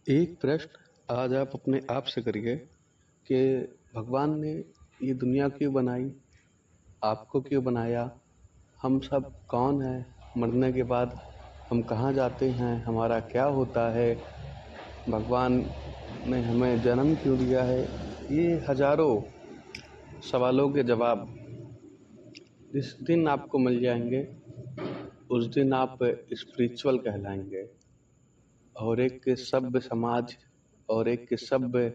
एक प्रश्न आज आप अपने आप से करिए कि भगवान ने ये दुनिया क्यों बनाई, आपको क्यों बनाया, हम सब कौन हैं, मरने के बाद हम कहाँ जाते हैं, हमारा क्या होता है, भगवान ने हमें जन्म क्यों दिया है। ये हजारों सवालों के जवाब जिस दिन आपको मिल जाएंगे उस दिन आप स्पिरिचुअल कहलाएंगे। और एक सभ्य समाज और एक सभ्य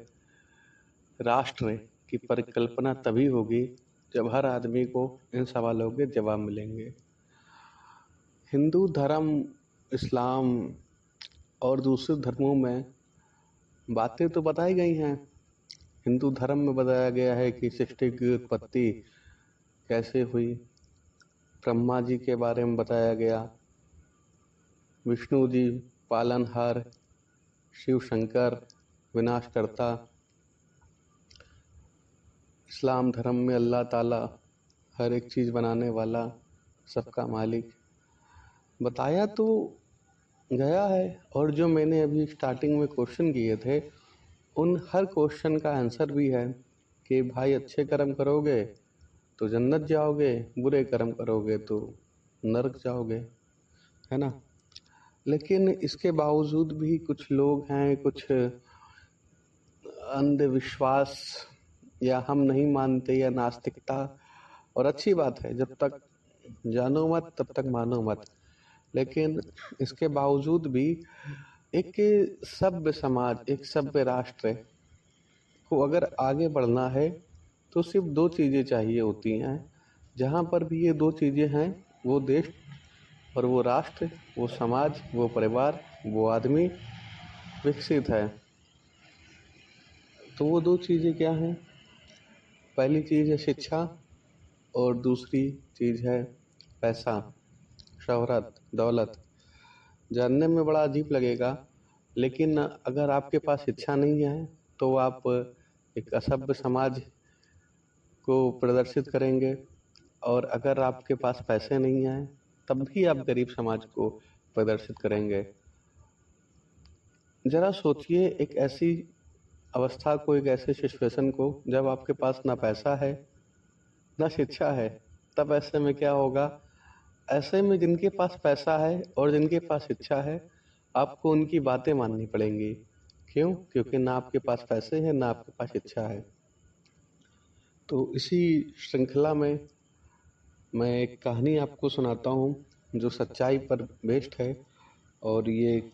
राष्ट्र की परिकल्पना तभी होगी जब हर आदमी को इन सवालों के जवाब मिलेंगे। हिंदू धर्म, इस्लाम और दूसरे धर्मों में बातें तो बताई गई हैं। हिंदू धर्म में बताया गया है कि सृष्टि की उत्पत्ति कैसे हुई, ब्रह्मा जी के बारे में बताया गया, विष्णु जी पालनहार, शिव शंकर विनाशकर्ता। इस्लाम धर्म में अल्लाह ताला हर एक चीज़ बनाने वाला, सबका मालिक बताया तो गया है। और जो मैंने अभी स्टार्टिंग में क्वेश्चन किए थे उन हर क्वेश्चन का आंसर भी है कि भाई अच्छे कर्म करोगे तो जन्नत जाओगे, बुरे कर्म करोगे तो नरक जाओगे, है ना। लेकिन इसके बावजूद भी कुछ लोग हैं, कुछ अंधविश्वास या हम नहीं मानते या नास्तिकता। और अच्छी बात है, जब तक जानो मत तब तक मानो मत। लेकिन इसके बावजूद भी एक सभ्य समाज, एक सभ्य राष्ट्र को अगर आगे बढ़ना है तो सिर्फ दो चीज़ें चाहिए होती हैं। जहाँ पर भी ये दो चीज़ें हैं, वो देश और वो राष्ट्र, वो समाज, वो परिवार, वो आदमी विकसित है। तो वो दो चीज़ें क्या हैं? पहली चीज़ है शिक्षा और दूसरी चीज़ है पैसा, शोहरत, दौलत। जानने में बड़ा अजीब लगेगा, लेकिन अगर आपके पास शिक्षा नहीं है तो आप एक असभ्य समाज को प्रदर्शित करेंगे, और अगर आपके पास पैसे नहीं हैं तब भी आप गरीब समाज को प्रदर्शित करेंगे। ज़रा सोचिए एक ऐसी अवस्था को, एक ऐसे सिचुएशन को जब आपके पास ना पैसा है ना शिक्षा है। तब ऐसे में क्या होगा? ऐसे में जिनके पास पैसा है और जिनके पास शिक्षा है, आपको उनकी बातें माननी पड़ेंगी। क्यों? क्योंकि ना आपके पास पैसे हैं ना आपके पास शिक्षा है। तो इसी श्रृंखला में मैं एक कहानी आपको सुनाता हूँ जो सच्चाई पर बेस्ड है। और ये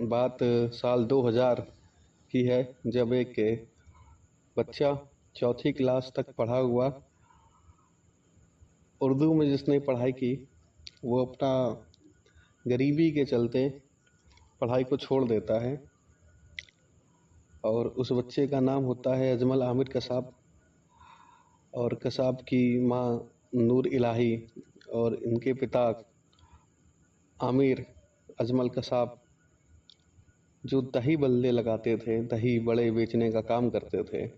बात साल 2000 की है, जब एक बच्चा चौथी क्लास तक पढ़ा हुआ, उर्दू में जिसने पढ़ाई की, वो अपना गरीबी के चलते पढ़ाई को छोड़ देता है। और उस बच्चे का नाम होता है अजमल आमिर कसाब। और कसाब की माँ नूर इलाही और इनके पिता आमिर अजमल कसाब, जो दही बल्ले लगाते थे, दही बड़े बेचने का काम करते थे।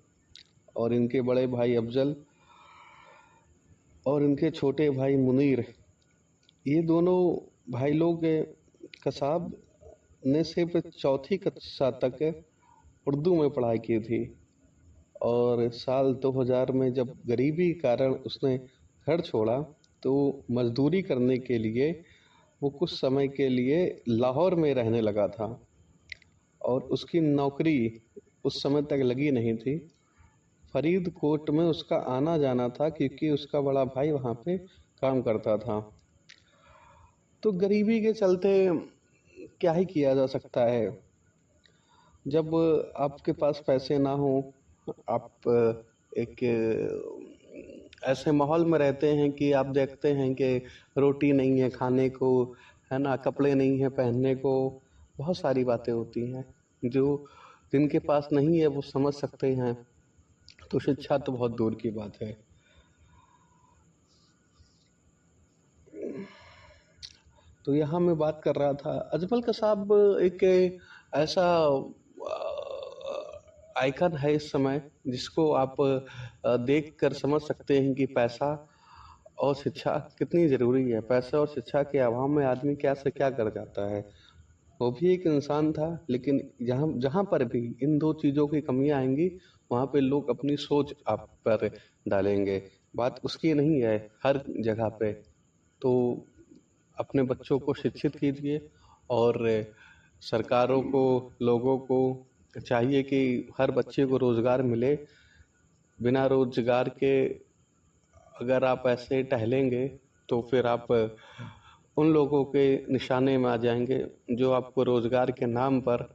और इनके बड़े भाई अफजल और इनके छोटे भाई मुनीर, ये दोनों भाई लोग कसाब ने सिर्फ चौथी कक्षा तक उर्दू में पढ़ाई की थी। और साल 2000 में जब गरीबी के कारण उसने घर छोड़ा तो मजदूरी करने के लिए वो कुछ समय के लिए लाहौर में रहने लगा था। और उसकी नौकरी उस समय तक लगी नहीं थी। फरीदकोट में उसका आना जाना था क्योंकि उसका बड़ा भाई वहाँ पे काम करता था। तो गरीबी के चलते क्या ही किया जा सकता है। जब आपके पास पैसे ना हो, आप एक ऐसे माहौल में रहते हैं कि आप देखते हैं कि रोटी नहीं है खाने को, है ना, कपड़े नहीं है पहनने को, बहुत सारी बातें होती हैं जो जिनके पास नहीं है वो समझ सकते हैं। तो शिक्षा तो बहुत दूर की बात है। तो यहाँ मैं बात कर रहा था, अजमल कसाब एक ऐसा आइकन है इस समय जिसको आप देख कर समझ सकते हैं कि पैसा और शिक्षा कितनी ज़रूरी है। पैसे और शिक्षा के अभाव में आदमी क्या से क्या कर जाता है। वो भी एक इंसान था, लेकिन जहाँ जहाँ पर भी इन दो चीज़ों की कमियाँ आएंगी, वहाँ पे लोग अपनी सोच आप पर डालेंगे। बात उसकी नहीं है हर जगह पे। तो अपने बच्चों को शिक्षित कीजिए, और सरकारों को, लोगों को चाहिए कि हर बच्चे को रोज़गार मिले। बिना रोज़गार के अगर आप ऐसे टहलेंगे तो फिर आप उन लोगों के निशाने में आ जाएंगे जो आपको रोज़गार के नाम पर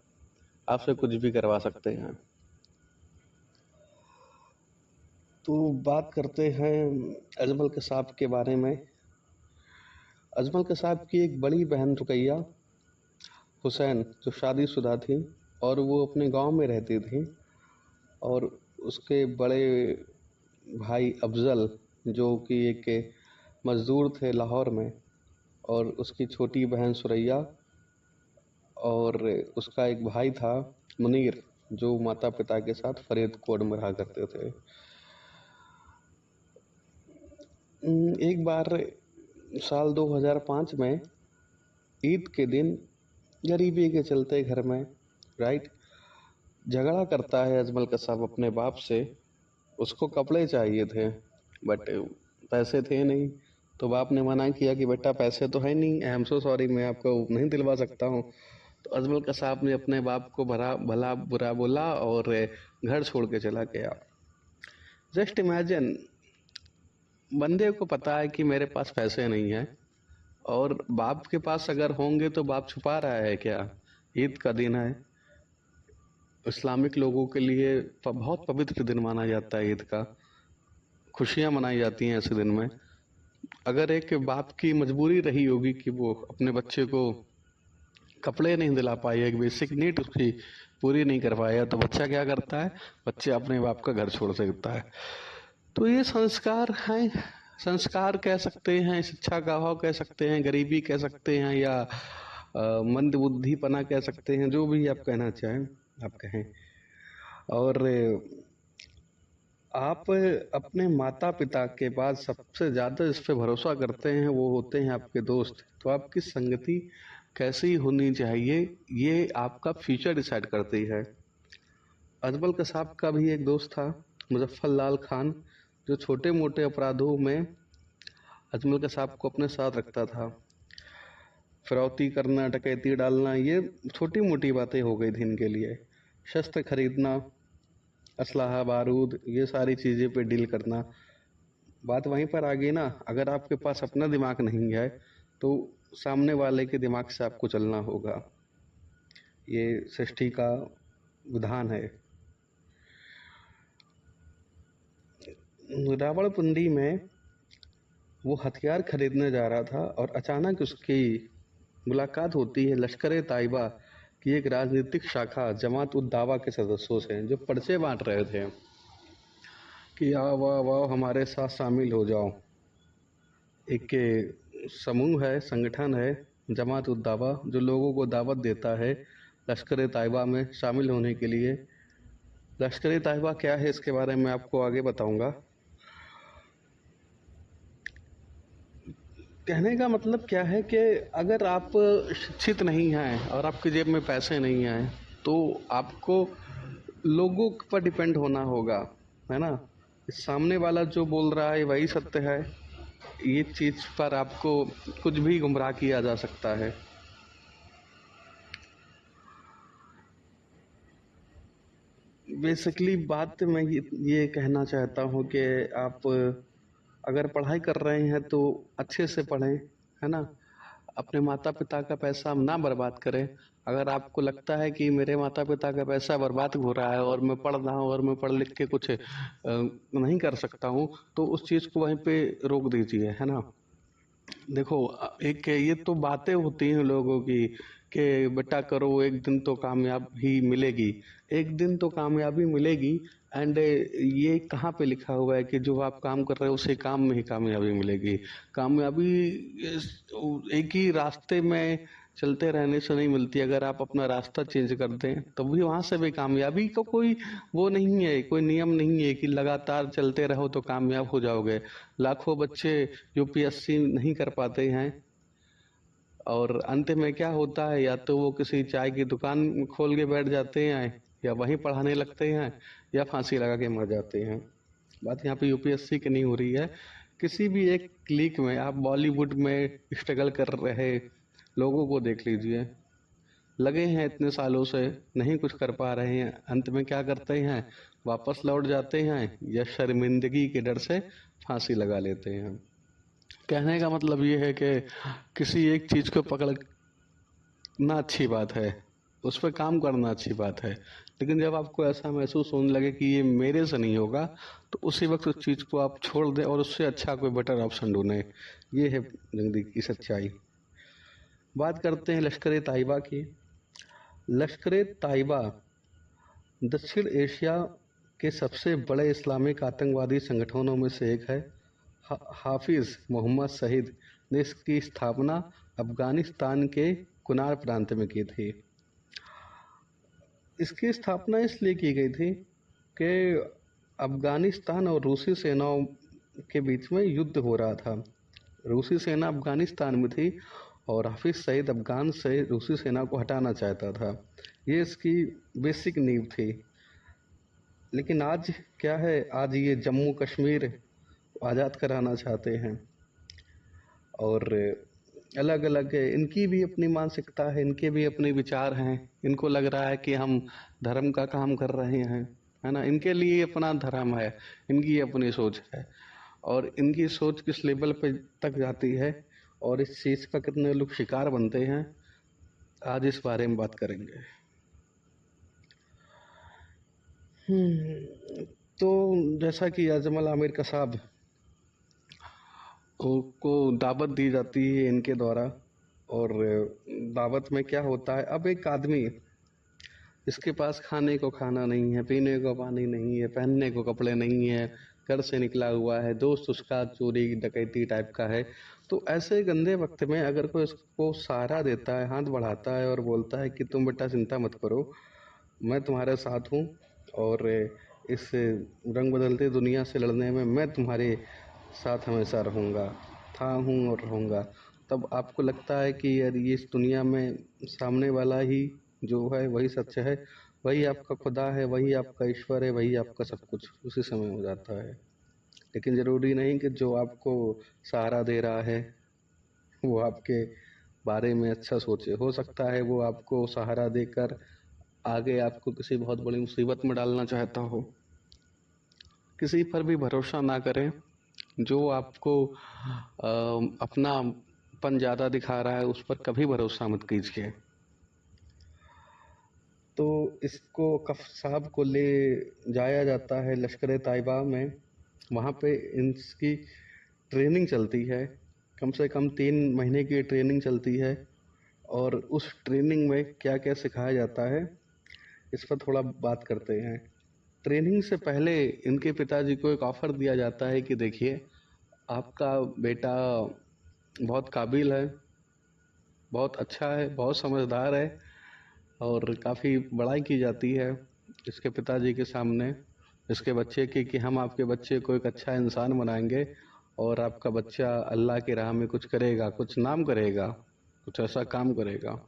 आपसे कुछ भी करवा सकते हैं। तो बात करते हैं अजमल कसाब के बारे में। अजमल कसाब की एक बड़ी बहन रुकैया हुसैन जो शादीशुदा थी, और वो अपने गांव में रहती थी, और उसके बड़े भाई अफजल जो कि एक मज़दूर थे लाहौर में, और उसकी छोटी बहन सुरैया, और उसका एक भाई था मुनीर जो माता पिता के साथ फरीदकोट में रहा करते थे। एक बार साल 2005 में ईद के दिन गरीबी के चलते घर में राइट झगड़ा करता है अजमल कसाब अपने बाप से। उसको कपड़े चाहिए थे, बट पैसे थे नहीं। तो बाप ने मना किया कि बेटा पैसे तो है नहीं, आई एम सो सॉरी, मैं आपको नहीं दिलवा सकता हूँ। तो अजमल कसाब ने अपने बाप को भला भला बुरा बोला और घर छोड़ के चला गया। जस्ट इमेजिन, बंदे को पता है कि मेरे पास पैसे नहीं है, और बाप के पास अगर होंगे तो बाप छुपा रहा है क्या? ईद का दिन है, इस्लामिक लोगों के लिए बहुत पवित्र दिन माना जाता है ईद का। खुशियाँ मनाई जाती हैं ऐसे दिन में। अगर एक बाप की मजबूरी रही होगी कि वो अपने बच्चे को कपड़े नहीं दिला पाए, एक बेसिक नीड उसकी पूरी नहीं कर पाया, तो बच्चा क्या करता है? बच्चे अपने बाप का घर छोड़ सकता है। तो ये संस्कार हैं, संस्कार कह सकते हैं, शिक्षा का अभाव कह सकते हैं, गरीबी कह सकते हैं, या मंद बुद्धिपना कह सकते हैं, जो भी आप कहना चाहें आप कहें। और आप अपने माता पिता के बाद सबसे ज़्यादा जिस पे भरोसा करते हैं वो होते हैं आपके दोस्त। तो आपकी संगति कैसी होनी चाहिए, ये आपका फ्यूचर डिसाइड करती है। अजमल कसाब का भी एक दोस्त था मुजफ्फर लाल खान, जो छोटे मोटे अपराधों में अजमल कसाब को अपने साथ रखता था। फिरौती करना, डकैती डालना, ये छोटी मोटी बातें हो गई थी इनके लिए। शस्त्र खरीदना, असलहा बारूद, ये सारी चीज़ें पे डील करना। बात वहीं पर आ गई ना, अगर आपके पास अपना दिमाग नहीं है तो सामने वाले के दिमाग से आपको चलना होगा। ये सृष्टि का विधान है। रावणपिंडी में वो हथियार खरीदने जा रहा था, और अचानक उसकी मुलाकात होती है लश्कर ताइबा की एक राजनीतिक शाखा जमात उद दावा के सदस्यों से, जो पर्चे बांट रहे थे कि आओ आओ आओ हमारे साथ शामिल हो जाओ। एक समूह है, संगठन है जमात उद दावा, जो लोगों को दावत देता है लश्कर ताइबा में शामिल होने के लिए। लश्कर ताइबा क्या है इसके बारे में आपको आगे बताऊंगा। कहने का मतलब क्या है कि अगर आप शिक्षित नहीं हैं और आपकी जेब में पैसे नहीं हैं, तो आपको लोगों पर डिपेंड होना होगा, है ना। सामने वाला जो बोल रहा है वही सत्य है, ये चीज़ पर आपको कुछ भी गुमराह किया जा सकता है। बेसिकली बात मैं ये कहना चाहता हूँ कि आप अगर पढ़ाई कर रहे हैं तो अच्छे से पढ़ें, है ना। अपने माता पिता का पैसा ना बर्बाद करें। अगर आपको लगता है कि मेरे माता पिता का पैसा बर्बाद हो रहा है और मैं पढ़ रहा हूँ और मैं पढ़ लिख के कुछ नहीं कर सकता हूँ, तो उस चीज़ को वहीं पे रोक दीजिए, है ना। देखो, एक ये तो बातें होती हैं लोगों की कि बेटा करो, एक दिन तो कामयाबी मिलेगी, एक दिन तो कामयाबी मिलेगी। एंड ये कहाँ पे लिखा हुआ है कि जो आप काम कर रहे हो उसी काम में ही कामयाबी मिलेगी? कामयाबी एक ही रास्ते में चलते रहने से नहीं मिलती। अगर आप अपना रास्ता चेंज कर दें तो भी वहां से भी कामयाबी का कोई वो नहीं है, कोई नियम नहीं है कि लगातार चलते रहो तो कामयाब हो जाओगे। लाखों बच्चे यूपीएससी नहीं कर पाते हैं, और अंत में क्या होता है, या तो वो किसी चाय की दुकान खोल के बैठ जाते हैं, या वहीं पढ़ाने लगते हैं, या फांसी लगा के मर जाते हैं। बात यहाँ पे यूपीएससी की नहीं हो रही है। किसी भी एक क्लिक में आप बॉलीवुड में स्ट्रगल कर रहे लोगों को देख लीजिए, लगे हैं इतने सालों से, नहीं कुछ कर पा रहे हैं, अंत में क्या करते हैं, वापस लौट जाते हैं या शर्मिंदगी के डर से फांसी लगा लेते हैं। कहने का मतलब ये है कि किसी एक चीज को पकड़ना अच्छी बात है, उस पर काम करना अच्छी बात है, लेकिन जब आपको ऐसा महसूस होने लगे कि ये मेरे से नहीं होगा, तो उसी वक्त उस चीज को आप छोड़ दें और उससे अच्छा कोई बेटर ऑप्शन ढूंढें। ये है जिंदगी की सच्चाई। बात करते हैं लश्कर ए तैयबा की। लश्कर ए तैयबा दक्षिण एशिया के सबसे बड़े इस्लामिक आतंकवादी संगठनों में से एक है। हाफिज मोहम्मद सईद ने इसकी स्थापना अफगानिस्तान के कुनार प्रांत में की थी। इसकी स्थापना इसलिए की गई थी कि अफगानिस्तान और रूसी सेनाओं के बीच में युद्ध हो रहा था। रूसी सेना अफगानिस्तान में थी और हाफिज सईद अफगान से रूसी सेना को हटाना चाहता था। ये इसकी बेसिक नींव थी। लेकिन आज क्या है, आज ये जम्मू कश्मीर आज़ाद कराना चाहते हैं और अलग अलग इनकी भी अपनी मानसिकता है, इनके भी अपने विचार हैं। इनको लग रहा है कि हम धर्म का काम कर रहे हैं, है ना। इनके लिए अपना धर्म है, इनकी अपनी सोच है, और इनकी सोच किस लेवल पे तक जाती है और इस चीज़ का कितने लोग शिकार बनते हैं, आज इस बारे में बात करेंगे। तो जैसा कि अजमल आमिर का साहब को दावत दी जाती है इनके द्वारा, और दावत में क्या होता है, अब एक आदमी, इसके पास खाने को खाना नहीं है, पीने को पानी नहीं है, पहनने को कपड़े नहीं है, घर से निकला हुआ है, दोस्त उसका चोरी डकैती टाइप का है, तो ऐसे गंदे वक्त में अगर कोई उसको सहारा देता है, हाथ बढ़ाता है और बोलता है कि तुम बेटा चिंता मत करो, मैं तुम्हारे साथ हूँ और इस रंग बदलते दुनिया से लड़ने में मैं तुम्हारे साथ हमेशा रहूँगा, था हूँ और रहूँगा, तब आपको लगता है कि यार ये इस दुनिया में सामने वाला ही जो है वही सच है, वही आपका खुदा है, वही आपका ईश्वर है, वही आपका सब कुछ उसी समय हो जाता है। लेकिन ज़रूरी नहीं कि जो आपको सहारा दे रहा है वो आपके बारे में अच्छा सोचे। हो सकता है वो आपको सहारा देकर आगे आपको किसी बहुत बड़ी मुसीबत में डालना चाहता हो। किसी पर भी भरोसा ना करें जो आपको अपनापन ज़्यादा दिखा रहा है, उस पर कभी भरोसा मत कीजिए। तो इसको कफ साहब को ले जाया जाता है लश्कर तैयबा में। वहाँ पे इनकी ट्रेनिंग चलती है, कम से कम 3 महीने की ट्रेनिंग चलती है, और उस ट्रेनिंग में क्या क्या सिखाया जाता है इस पर थोड़ा बात करते हैं। ट्रेनिंग से पहले इनके पिताजी को एक ऑफ़र दिया जाता है कि देखिए, आपका बेटा बहुत काबिल है, बहुत अच्छा है, बहुत समझदार है, और काफ़ी बड़ाई की जाती है इसके पिताजी के सामने इसके बच्चे की, कि हम आपके बच्चे को एक अच्छा इंसान बनाएंगे और आपका बच्चा अल्लाह की राह में कुछ करेगा, कुछ नाम करेगा, कुछ ऐसा काम करेगा।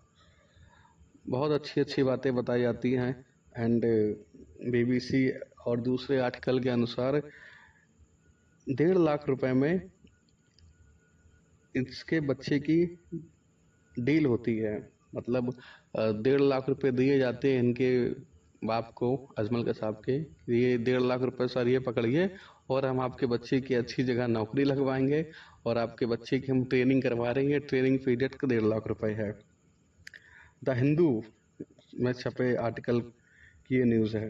बहुत अच्छी अच्छी बातें बताई जाती हैं। एंड बीबीसी और दूसरे आर्टिकल के अनुसार 1.5 लाख रुपए में इसके बच्चे की डील होती है। मतलब 1.5 लाख रुपए दिए जाते हैं इनके बाप को, अजमल के साहब के, ये 1.5 लाख रुपए सर ये पकड़िए और हम आपके बच्चे की अच्छी जगह नौकरी लगवाएंगे और आपके बच्चे की हम ट्रेनिंग करवा रहे हैं। ट्रेनिंग पीरियड का 1.5 लाख रुपए है। द हिंदू में छपे आर्टिकल की ये न्यूज़ है।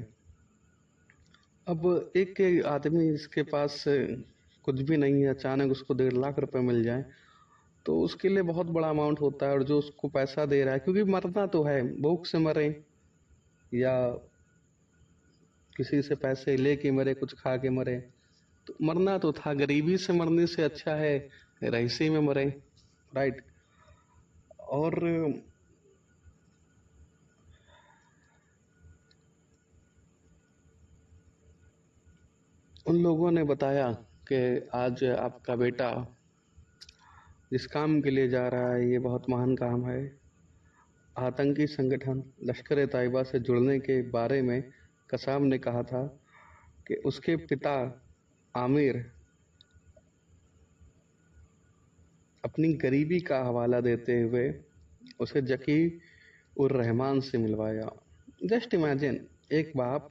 अब एक आदमी इसके पास कुछ भी नहीं है, अचानक उसको 1.5 लाख रुपए मिल जाए तो उसके लिए बहुत बड़ा अमाउंट होता है। और जो उसको पैसा दे रहा है, क्योंकि मरना तो है, भूख से मरे या किसी से पैसे लेके मरे, कुछ खा के मरे, तो मरना तो था। गरीबी से मरने से अच्छा है रईसी में मरे, राइट। और उन लोगों ने बताया कि आज आपका बेटा जिस काम के लिए जा रहा है ये बहुत महान काम है। आतंकी संगठन लश्कर ए तैयबा से जुड़ने के बारे में कसाब ने कहा था कि उसके पिता आमिर अपनी गरीबी का हवाला देते हुए उसे जकी उर रहमान से मिलवाया। जस्ट इमेजिन, एक बाप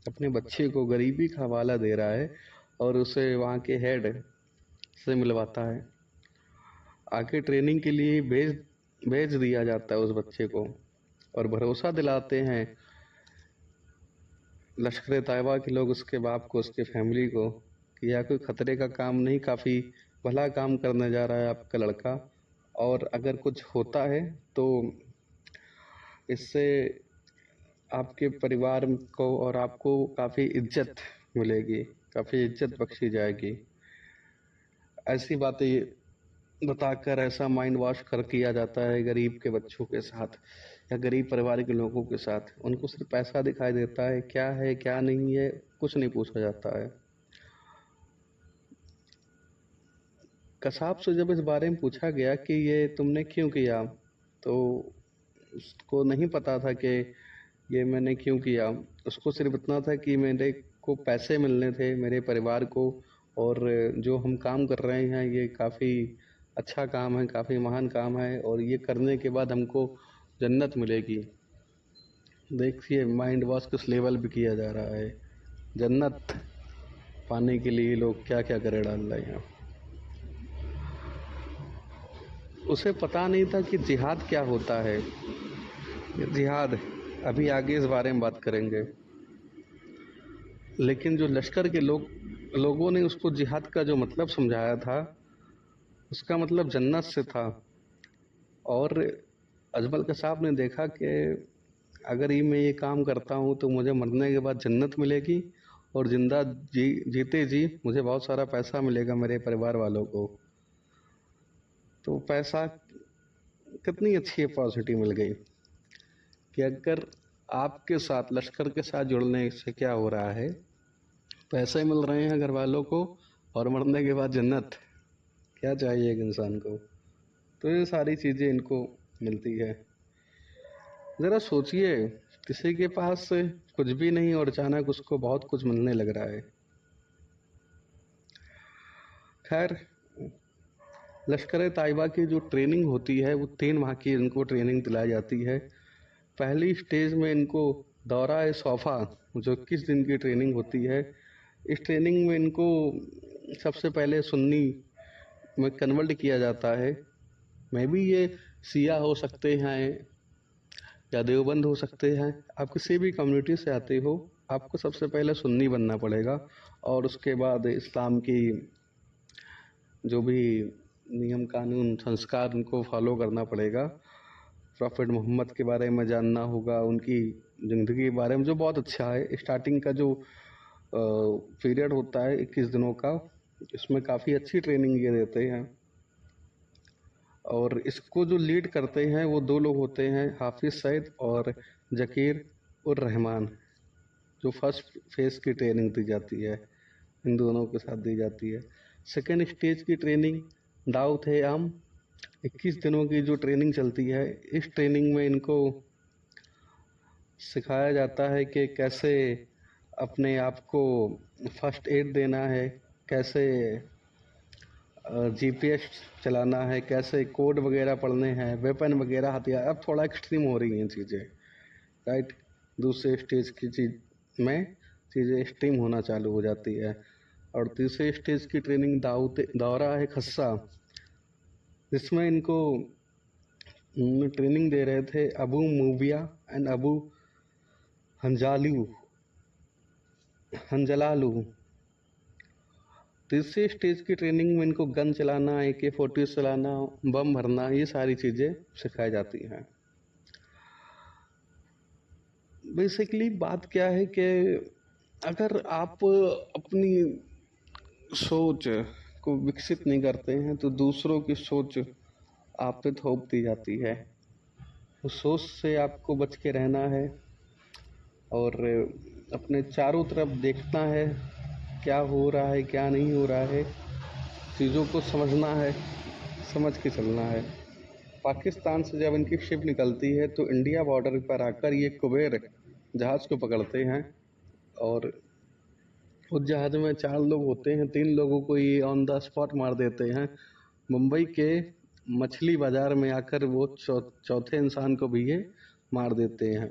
अपने बच्चे को गरीबी का हवाला दे रहा है और उसे वहाँ के हेड से मिलवाता है। आगे ट्रेनिंग के लिए भेज भेज दिया जाता है उस बच्चे को और भरोसा दिलाते हैं लश्कर तैयबा के लोग उसके बाप को, उसके फैमिली को, कि यह कोई खतरे का काम नहीं, काफ़ी भला काम करने जा रहा है आपका लड़का, और अगर कुछ होता है तो इससे आपके परिवार को और आपको काफ़ी इज्जत मिलेगी, काफ़ी इज्जत बख्शी जाएगी। ऐसी बातें बताकर ऐसा माइंड वॉश कर किया जाता है गरीब के बच्चों के साथ या गरीब परिवार के लोगों के साथ। उनको सिर्फ पैसा दिखाई देता है क्या नहीं है, कुछ नहीं पूछा जाता है। कसाब से जब इस बारे में पूछा गया कि ये तुमने क्यों किया, तो उसको नहीं पता था कि ये मैंने क्यों किया। उसको सिर्फ इतना था कि मेरे को पैसे मिलने थे, मेरे परिवार को, और जो हम काम कर रहे हैं ये काफ़ी अच्छा काम है, काफ़ी महान काम है, और ये करने के बाद हमको जन्नत मिलेगी। देखिए माइंड वॉश किस लेवल पे किया जा रहा है। जन्नत पाने के लिए लोग क्या क्या करे डाल रहे हैं। उसे पता नहीं था कि जिहाद क्या होता है। जिहाद अभी आगे इस बारे में बात करेंगे, लेकिन जो लश्कर के लोगों ने उसको जिहाद का जो मतलब समझाया था, उसका मतलब जन्नत से था। और अजमल कसाब ने देखा कि अगर मैं ये काम करता हूँ तो मुझे मरने के बाद जन्नत मिलेगी और जीते जी मुझे बहुत सारा पैसा मिलेगा मेरे परिवार वालों को। तो पैसा कितनी अच्छी अपॉर्चुनिटी मिल गई कि अगर आपके साथ लश्कर के साथ जुड़ने से क्या हो रहा है, पैसे मिल रहे हैं घर वालों को और मरने के बाद जन्नत। क्या चाहिए एक इंसान को। तो ये सारी चीज़ें इनको मिलती है। ज़रा सोचिए, किसी के पास कुछ भी नहीं और अचानक उसको बहुत कुछ मिलने लग रहा है। खैर, लश्कर तैयबा की जो ट्रेनिंग होती है वो 3 माह की इनको ट्रेनिंग दिलाई जाती है। पहली स्टेज में इनको दौरा ए सोफ़ा जो 21 दिन की ट्रेनिंग होती है। इस ट्रेनिंग में इनको सबसे पहले सुन्नी में कन्वर्ट किया जाता है। मे बी ये शिया हो सकते हैं या देवबंद हो सकते हैं। आप किसी भी कम्युनिटी से आते हो, आपको सबसे पहले सुन्नी बनना पड़ेगा और उसके बाद इस्लाम की जो भी नियम कानून संस्कार उनको फॉलो करना पड़ेगा। प्रॉफिट मोहम्मद के बारे में जानना होगा, उनकी ज़िंदगी के बारे में, जो बहुत अच्छा है। स्टार्टिंग का जो पीरियड होता है 21 दिनों का, इसमें काफ़ी अच्छी ट्रेनिंग ये देते हैं। और इसको जो लीड करते हैं वो 2 लोग होते हैं, हाफिज़ सईद और जकीर उर रहमान, जो फर्स्ट फेज़ की ट्रेनिंग दी जाती है, इन दोनों के साथ दी जाती है। सेकेंड स्टेज की ट्रेनिंग दाऊद है आम, 21 दिनों की जो ट्रेनिंग चलती है। इस ट्रेनिंग में इनको सिखाया जाता है कि कैसे अपने आप को फर्स्ट एड देना है, कैसे जीपीएस चलाना है, कैसे कोड वगैरह पढ़ने हैं, वेपन वगैरह हथियार। अब थोड़ा एक्सट्रीम हो रही हैं चीज़ें, राइट। दूसरे स्टेज की चीज़ में चीज़ें एक्सट्रीम होना चालू हो जाती है। और तीसरे स्टेज की ट्रेनिंग दौरा है खस्सा, जिसमें इनको ट्रेनिंग दे रहे थे अबू मूविया एंड अबू हंजलालू। तीसरी स्टेज की ट्रेनिंग में इनको गन चलाना, AK-40 चलाना, बम भरना, ये सारी चीज़ें सिखाई जाती हैं। बेसिकली बात क्या है कि अगर आप अपनी सोच को विकसित नहीं करते हैं तो दूसरों की सोच आप पे थोप दी जाती है। उस सोच से आपको बच के रहना है और अपने चारों तरफ देखना है क्या हो रहा है क्या नहीं हो रहा है, चीज़ों को समझना है। समझ के चलना है। पाकिस्तान से जब इनकी शिप निकलती है तो इंडिया बॉर्डर पर आकर ये कुबेर जहाज़ को पकड़ते हैं और उस जहाज़ में 4 लोग होते हैं, 3 लोगों को ये ऑन द स्पॉट मार देते हैं। मुंबई के मछली बाज़ार में आकर वो चौथे इंसान को भी ये मार देते हैं।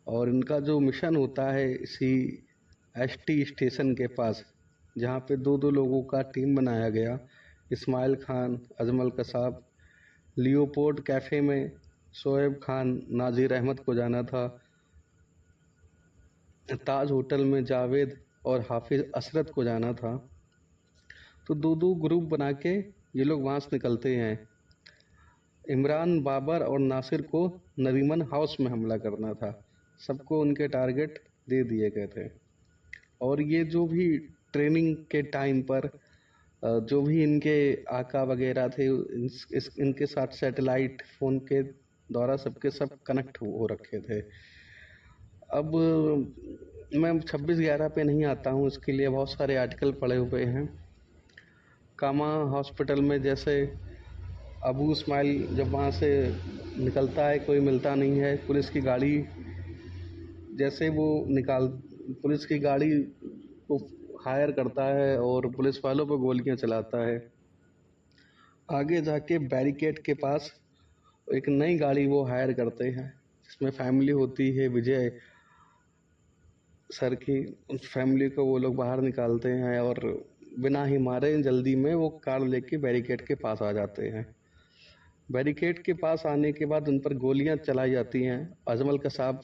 और इनका जो मिशन होता है इसी एसटी स्टेशन के पास, जहाँ पे 2-2 लोगों का टीम बनाया गया, इस्माइल खान, अजमल कसाब, लियोपोल्ड कैफ़े में शोएब खान, नाज़िर अहमद को जाना था, ताज होटल में जावेद और हाफिज़ असरत को जाना था। तो 2-2 ग्रुप बना के ये लोग वहाँ से निकलते हैं। इमरान, बाबर और नासिर को नरीमन हाउस में हमला करना था। सबको उनके टारगेट दे दिए गए थे और ये जो भी ट्रेनिंग के टाइम पर जो भी इनके आका वगैरह थे इनके साथ सैटेलाइट फ़ोन के द्वारा सबके सब कनेक्ट हो रखे थे। अब मैं 26/11 पे नहीं आता हूँ, इसके लिए बहुत सारे आर्टिकल पढ़े हुए हैं। कामा हॉस्पिटल में जैसे अबू इस्माइल जब वहाँ से निकलता है, कोई मिलता नहीं है, पुलिस की गाड़ी जैसे वो पुलिस की गाड़ी को हायर करता है और पुलिस वालों पर गोलियां चलाता है। आगे जाके बैरिकेड के पास एक नई गाड़ी वो हायर करते हैं जिसमें फैमिली होती है विजय सर की। उस फैमिली को वो लोग बाहर निकालते हैं और बिना ही मारे जल्दी में वो कार लेके बैरिकेड के पास आ जाते हैं। बैरिकेड के पास आने के बाद उन पर गोलियां चलाई जाती हैं। अजमल कसाब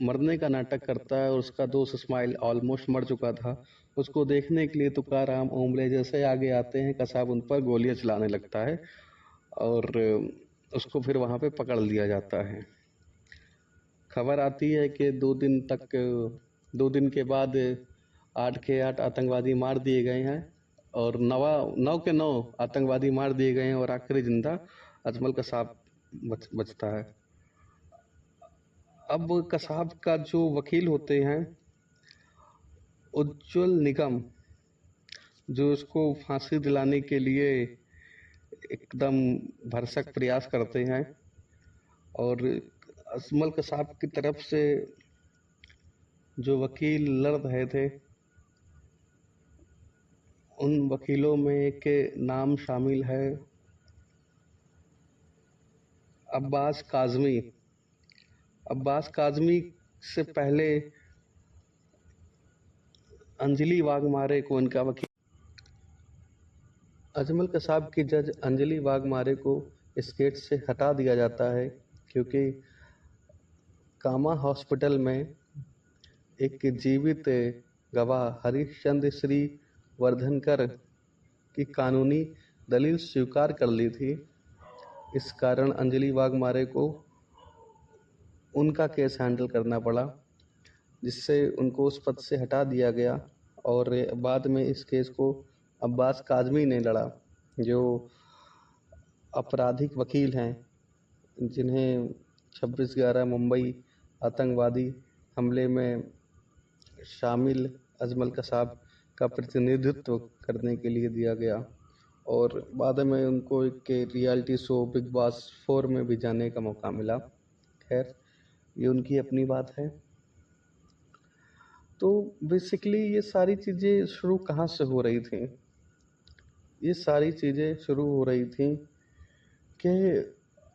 मरने का नाटक करता है और उसका दोस्त इस्माइल ऑलमोस्ट मर चुका था। उसको देखने के लिए तुकाराम, ओमले जैसे आगे आते हैं। कसाब उन पर गोलियां चलाने लगता है और उसको फिर वहाँ पे पकड़ लिया जाता है। खबर आती है कि 2 दिन के बाद 8 के 8 आतंकवादी मार दिए गए हैं और 9 के 9 आतंकवादी मार दिए गए हैं और आखिरी जिंदा अजमल कसाब बचता है। अब कसाब का जो वकील होते हैं उज्ज्वल निगम, जो इसको फांसी दिलाने के लिए एकदम भरसक प्रयास करते हैं और अजमल कसाब की तरफ से जो वकील लड़ रहे थे उन वकीलों में के नाम शामिल है अब्बास काज़मी। अब्बास काज़मी से पहले अंजलि वाघमारे को इनका वकील अजमल कसाब की जज अंजलि वाघमारे को इस केस से हटा दिया जाता है क्योंकि कामा हॉस्पिटल में एक जीवित गवाह हरीशचंद्र श्री वर्धनकर की कानूनी दलील स्वीकार कर ली थी। इस कारण अंजलि वाघमारे को उनका केस हैंडल करना पड़ा, जिससे उनको उस पद से हटा दिया गया और बाद में इस केस को अब्बास काज़मी ने लड़ा, जो आपराधिक वकील हैं, जिन्हें 26/11 मुंबई आतंकवादी हमले में शामिल अजमल कसाब का प्रतिनिधित्व करने के लिए दिया गया और बाद में उनको एक रियलिटी शो बिग बॉस 4 में भी जाने का मौका मिला। खैर, ये उनकी अपनी बात है। तो बेसिकली ये सारी चीज़ें शुरू कहाँ से हो रही थी? ये सारी चीज़ें शुरू हो रही थी कि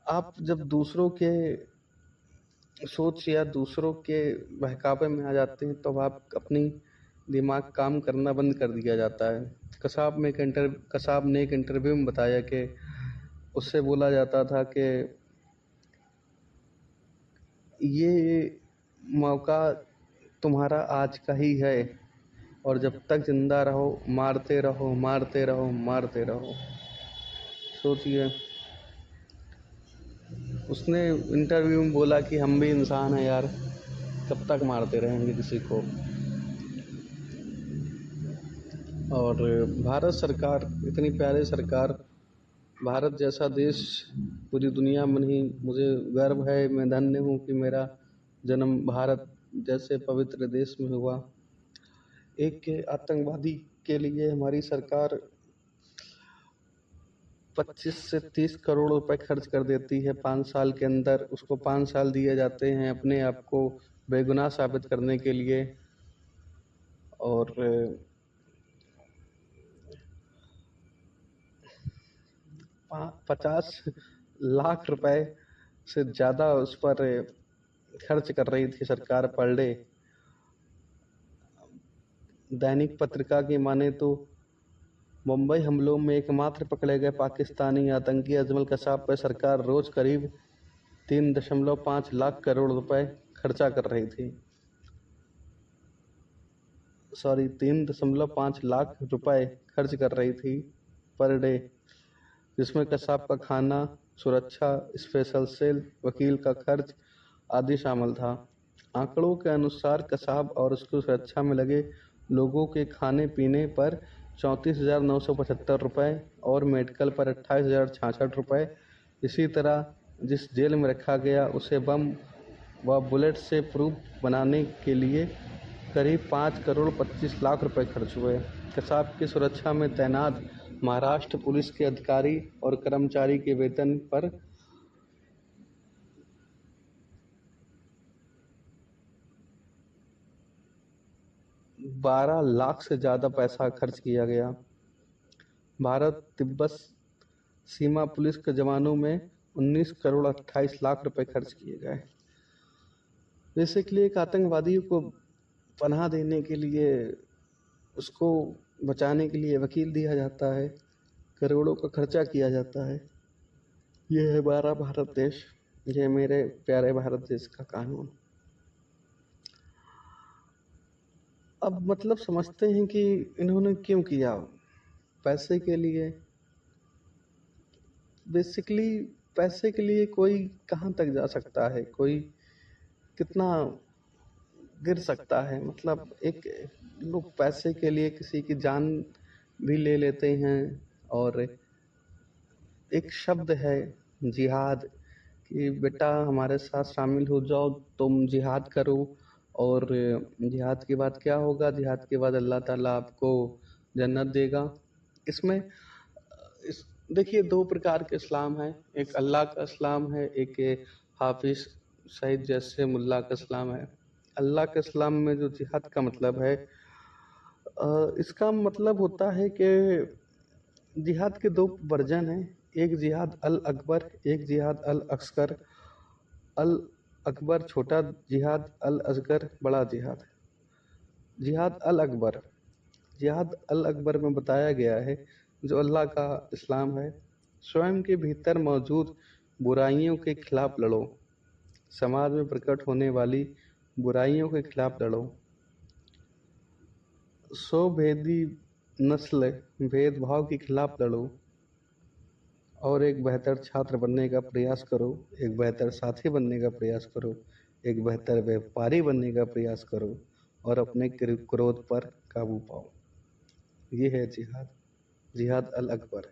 आप जब दूसरों के सोच या दूसरों के बहकावे में आ जाते हैं तो आप अपनी दिमाग काम करना बंद कर दिया जाता है। कसाब ने एक इंटरव्यू में बताया कि उससे बोला जाता था कि ये मौका तुम्हारा आज का ही है और जब तक जिंदा रहो मारते रहो, मारते रहो, मारते रहो। सोचिए, उसने इंटरव्यू में बोला कि हम भी इंसान हैं यार, कब तक मारते रहेंगे किसी को। और भारत सरकार, इतनी प्यारी सरकार, भारत जैसा देश पूरी दुनिया में नहीं, मुझे गर्व है, मैं धन्य हूँ कि मेरा जन्म भारत जैसे पवित्र देश में हुआ। एक आतंकवादी के लिए हमारी सरकार 25 से 30 करोड़ रुपए खर्च कर देती है 5 साल के अंदर। उसको 5 साल दिए जाते हैं अपने आप को बेगुनाह साबित करने के लिए। और 50 लाख रुपए से ज़्यादा उस पर खर्च कर रही थी सरकार पर डे। दैनिक पत्रिका की माने तो मुंबई हमलों में एकमात्र पकड़े गए पाकिस्तानी आतंकी अजमल कसाब पर सरकार रोज करीब 3.5 लाख करोड़ रुपए खर्चा कर रही थी। 3.5 लाख रुपए खर्च कर रही थी पर डे, जिसमें कसाब का खाना, सुरक्षा, स्पेशल सेल, वकील का खर्च आदि शामिल था। आंकड़ों के अनुसार कसाब और उसकी सुरक्षा में लगे लोगों के खाने पीने पर 34,975 रुपये और मेडिकल पर 28,066 रुपये। इसी तरह जिस जेल में रखा गया उसे बम व बुलेट से प्रूफ बनाने के लिए करीब 5 करोड़ 25 लाख रुपए खर्च हुए। कसाब की सुरक्षा में तैनात महाराष्ट्र पुलिस के अधिकारी और कर्मचारी के वेतन पर 12 लाख से ज़्यादा पैसा खर्च किया गया। भारत तिब्बत सीमा पुलिस के जवानों में 19 करोड़ 28 लाख रुपए खर्च किए गए। बेसिकली एक आतंकवादी को पनाह देने के लिए, उसको बचाने के लिए वकील दिया जाता है, करोड़ों का खर्चा किया जाता है। ये है हमारा भारत देश, ये मेरे प्यारे भारत देश का कानून। अब मतलब समझते हैं कि इन्होंने क्यों किया। पैसे के लिए। बेसिकली पैसे के लिए कोई कहाँ तक जा सकता है, कोई कितना गिर सकता है। मतलब एक लोग पैसे के लिए किसी की जान भी ले लेते हैं। और एक शब्द है जिहाद, कि बेटा हमारे साथ शामिल हो जाओ, तुम जिहाद करो। और जिहाद के बाद क्या होगा? जिहाद के बाद अल्लाह ताला आपको जन्नत देगा। इसमें इस देखिए 2 प्रकार के इस्लाम है, एक अल्लाह का इस्लाम है, एक हाफिज सईद जैसे मुल्ला का इस्लाम है। अल्लाह के इस्लाम में जो जिहाद का मतलब है, इसका मतलब होता है कि जिहाद के 2 वर्जन हैं, एक जिहाद अल अकबर, एक जिहाद अल असगर। अल अकबर छोटा जिहाद, अल असगर बड़ा जिहाद। जिहाद अल अकबर, जिहाद अल अकबर में बताया गया है जो अल्लाह का इस्लाम है, स्वयं के भीतर मौजूद बुराइयों के खिलाफ लड़ो, समाज में प्रकट होने वाली बुराइयों के खिलाफ लड़ो, स्वभेदी नस्ल भेदभाव के खिलाफ लड़ो और एक बेहतर छात्र बनने का प्रयास करो, एक बेहतर साथी बनने का प्रयास करो, एक बेहतर व्यापारी बनने का प्रयास करो और अपने क्रोध पर काबू पाओ। ये है जिहाद, जिहाद अल अकबर।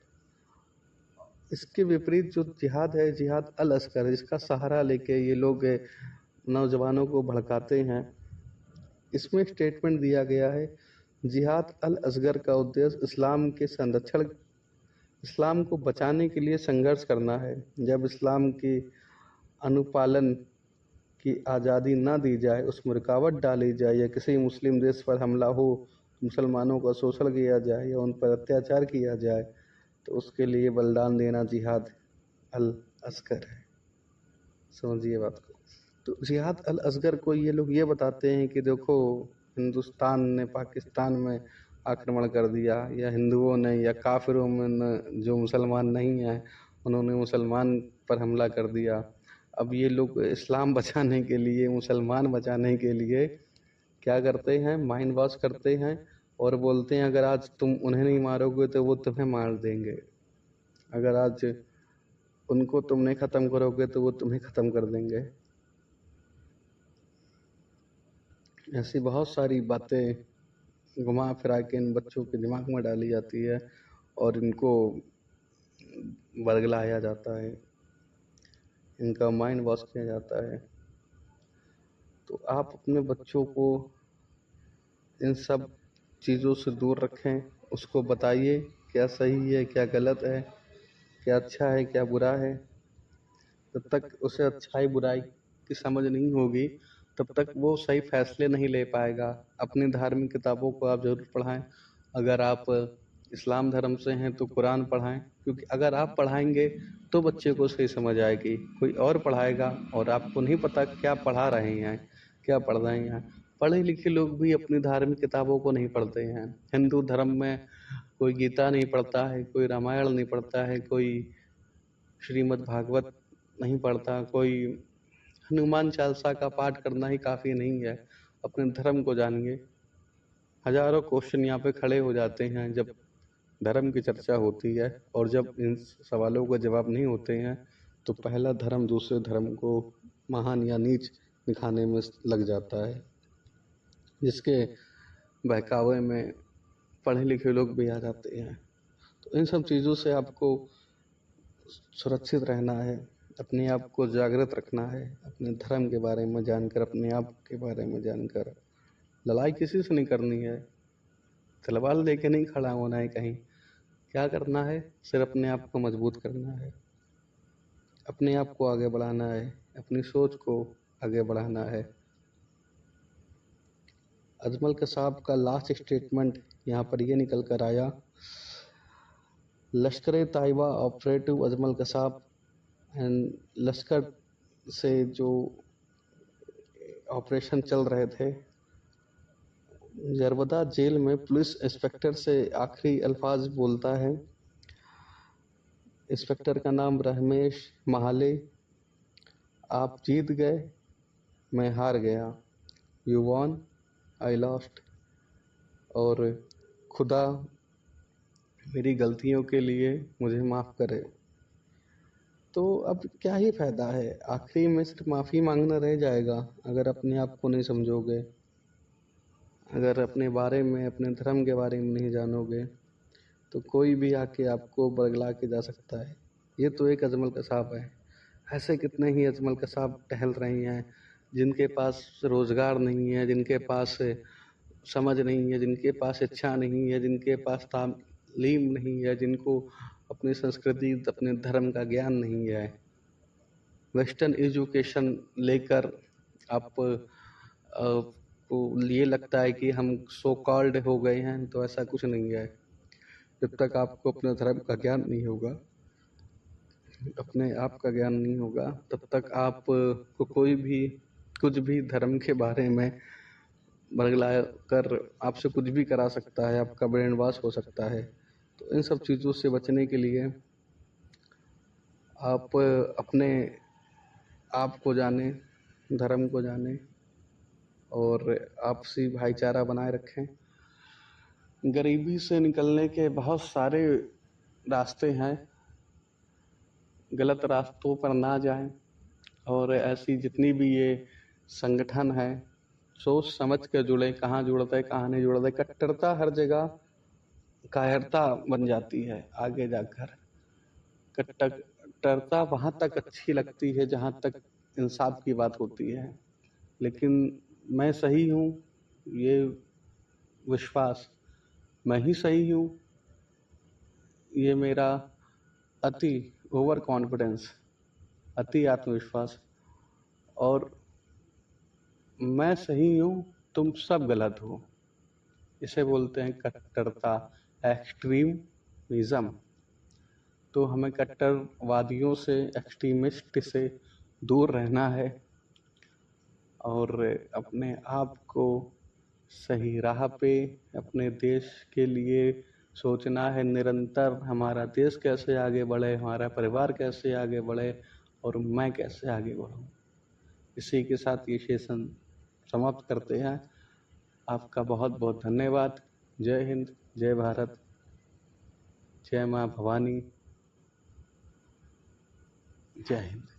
इसके विपरीत जो जिहाद है, जिहाद अल असगर, जिसका सहारा लेके ये लोग नौजवानों को भड़काते हैं। इसमें स्टेटमेंट दिया गया है, जिहाद अल असगर का उद्देश्य इस्लाम के संरक्षण, इस्लाम को बचाने के लिए संघर्ष करना है। जब इस्लाम के अनुपालन की आज़ादी ना दी जाए, उसमें रुकावट डाली जाए या किसी मुस्लिम देश पर हमला हो, मुसलमानों का शोषण किया जाए या उन पर अत्याचार किया जाए, तो उसके लिए बलिदान देना जिहाद अल असगर है। समझिए बात को। तो जिहाद अल असगर को ये लोग ये बताते हैं कि देखो, हिंदुस्तान ने पाकिस्तान में आक्रमण कर दिया, या हिंदुओं ने या काफिरों में न, जो मुसलमान नहीं हैं उन्होंने मुसलमान पर हमला कर दिया। अब ये लोग इस्लाम बचाने के लिए, मुसलमान बचाने के लिए क्या करते हैं? माइंड वॉश करते हैं और बोलते हैं अगर आज तुम उन्हें नहीं मारोगे तो वो तुम्हें मार देंगे, अगर आज उनको तुम नहीं ख़त्म करोगे तो वो तुम्हें ख़त्म कर देंगे। ऐसी बहुत सारी बातें घुमा फिरा के इन बच्चों के दिमाग में डाली जाती है और इनको बरगलाया जाता है, इनका माइंड वॉश किया जाता है। तो आप अपने बच्चों को इन सब चीज़ों से दूर रखें, उसको बताइए क्या सही है क्या गलत है। क्या अच्छा है क्या बुरा है, जब तक उसे अच्छाई बुराई की समझ नहीं होगी तब तक वो सही फैसले नहीं ले पाएगा। अपनी धार्मिक किताबों को आप जरूर पढ़ाएं। अगर आप इस्लाम धर्म से हैं तो कुरान पढ़ाएं, क्योंकि अगर आप पढ़ाएंगे तो बच्चे को सही समझ आएगी। कोई और पढ़ाएगा और आपको नहीं पता क्या पढ़ा रहे हैं, क्या पढ़ रहे हैं। पढ़े लिखे लोग भी अपनी धार्मिक किताबों को नहीं पढ़ते हैं। हिंदू धर्म में कोई गीता नहीं पढ़ता है, कोई रामायण नहीं पढ़ता है, कोई श्रीमद् भागवत नहीं पढ़ता, कोई हनुमान चालीसा का पाठ करना ही काफ़ी नहीं है। अपने धर्म को जानिए। हजारों क्वेश्चन यहाँ पे खड़े हो जाते हैं जब धर्म की चर्चा होती है, और जब इन सवालों का जवाब नहीं होते हैं तो पहला धर्म दूसरे धर्म को महान या नीच दिखाने में लग जाता है, जिसके बहकावे में पढ़े लिखे लोग भी आ जाते हैं। तो इन सब चीज़ों से आपको सुरक्षित रहना है, अपने आप को जागृत रखना है, अपने धर्म के बारे में जानकर, अपने आप के बारे में जानकर। लड़ाई किसी से नहीं करनी है, तलवार लेके नहीं खड़ा होना है कहीं। क्या करना है, सिर्फ अपने आप को मजबूत करना है, अपने आप को आगे बढ़ाना है, अपनी सोच को आगे बढ़ाना है। अजमल कसाब का लास्ट स्टेटमेंट यहाँ पर ये निकल कर आया, लश्कर ताइबा ऑपरेटिव अजमल कसाब एंड लश्कर से जो ऑपरेशन चल रहे थे, यरबदा जेल में पुलिस इंस्पेक्टर से आखिरी अल्फाज बोलता है। इंस्पेक्टर का नाम रमेश महाले। आप जीत गए, मैं हार गया। You won, I lost. और खुदा मेरी गलतियों के लिए मुझे माफ़ करे। तो अब क्या ही फ़ायदा है, आखिरी में सिर्फ माफ़ी मांगना रह जाएगा अगर अपने आप को नहीं समझोगे, अगर अपने बारे में, अपने धर्म के बारे में नहीं जानोगे तो कोई भी आके आपको बरगला के जा सकता है। ये तो एक अजमल कसाब है, ऐसे कितने ही अजमल कसाब टहल रहे हैं जिनके पास रोज़गार नहीं है, जिनके पास समझ नहीं है, जिनके पास इच्छा नहीं है, जिनके पास तालीम नहीं है, जिनको अपनी संस्कृति, अपने धर्म का ज्ञान नहीं है। वेस्टर्न एजुकेशन लेकर आप को ये लगता है कि हम सो कॉल्ड हो गए हैं, तो ऐसा कुछ नहीं है। जब तक आपको अपने धर्म का ज्ञान नहीं होगा, अपने आप का ज्ञान नहीं होगा, तब तक आप को कोई भी कुछ भी धर्म के बारे में बरगला कर आपसे कुछ भी करा सकता है, आपका ब्रेन वॉश हो सकता है। तो इन सब चीज़ों से बचने के लिए आप अपने आप को जाने, धर्म को जाने और आपसी भाईचारा बनाए रखें। गरीबी से निकलने के बहुत सारे रास्ते हैं, गलत रास्तों पर ना जाएं। और ऐसी जितनी भी ये संगठन है, सोच समझ कर जुड़े, कहाँ जुड़ते हैं कहाँ नहीं जुड़ते। कट्टरता हर जगह कायरता बन जाती है आगे जाकर। कट्टरता वहाँ तक अच्छी लगती है जहाँ तक इंसाफ की बात होती है, लेकिन मैं सही हूँ ये विश्वास, मैं ही सही हूँ ये मेरा अति ओवर कॉन्फिडेंस, अति आत्मविश्वास, और मैं सही हूँ तुम सब गलत हो, इसे बोलते हैं कट्टरता, एक्सट्रीमिज्म। तो हमें कट्टरवादियों से, एक्सट्रीमिस्ट से दूर रहना है और अपने आप को सही राह पे, अपने देश के लिए सोचना है निरंतर। हमारा देश कैसे आगे बढ़े, हमारा परिवार कैसे आगे बढ़े और मैं कैसे आगे बढ़ूं। इसी के साथ ये सेशन समाप्त करते हैं। आपका बहुत बहुत धन्यवाद। जय हिंद, जय भारत, जय माँ भवानी, जय हिंद।